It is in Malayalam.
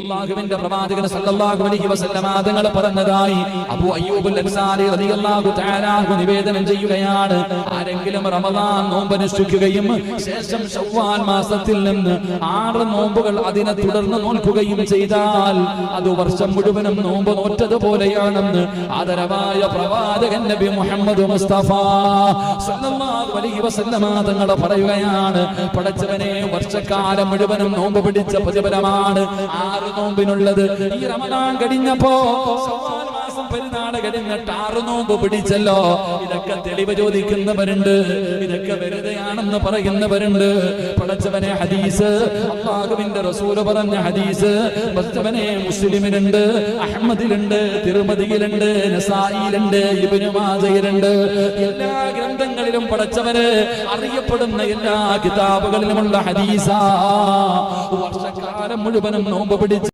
അല്ലാഹുവിന്റെ പ്രവാചകൻ സല്ലല്ലാഹു അലൈഹി വസല്ലമ തങ്ങൾ പറഞ്ഞതായി അബൂ അയ്യൂബ് അൽ-അൻസാരി റളിയല്ലാഹു തആല നിവേദനം ചെയ്യുകയാണ്. ആരെങ്കിലും റമദാൻ നോമ്പ് അനുഷ്ഠിക്കുകയും ശേഷം ശവ്വാൽ മാസത്തിൽ നിന്ന് 6 നോമ്പുകൾ അതിനെ തുടർന്ന് നോൽക്കുകയും ചെയ്താൽ അത് വർഷം മുഴുവനും നോമ്പ് നോറ്റതുപോലെയാണെന്ന് ആദരവായ പ്രവാചകൻ നബി മുഹമ്മദ് മുസ്തഫ സല്ലല്ലാഹു അലൈഹി വസല്ലമ തങ്ങൾ പറയുകയാണ്. പടച്ചവനെ, വർഷക്കാലം മുഴുവനും നോമ്പ് പിടിച്ച പ്രതിഫലമാണ് നോമ്പിനുള്ളത്. ഈ റമദാൻ കഴിഞ്ഞപ്പോ ശവ്വാൽ മാസം പെരുന്നാൾ കഴിഞ്ഞിട്ട് 6 നോമ്പ് പിടിച്ചല്ലോ. ഇതൊക്കെ തെളിവ് ചോദിക്കുന്നവരുണ്ട്, ഇതൊക്കെ വെറുതെയാണെന്ന് പറയുന്നവരുണ്ട്. പടച്ചവനെ, ഹദീസ് അല്ലാഹുവിന്റെ റസൂൽ പറഞ്ഞ ഹദീസ് പടച്ചവനെ മുസ്ലിമിലുണ്ട്, അഹ്മദിലുണ്ട്, തിർമിദിയിലുണ്ട്, നസായിലുണ്ട്, ഇബ്നു മാജയിലുണ്ട്. എല്ലാ ഗ്രന്ഥങ്ങളിലും പടച്ചവനെ അറിയപ്പെടുന്ന എല്ലാ കിതാബുകളിലുമുള്ള ഹദീസാ. വർഷക്കാലം മുഴുവനും നോമ്പ് പിടിച്ച്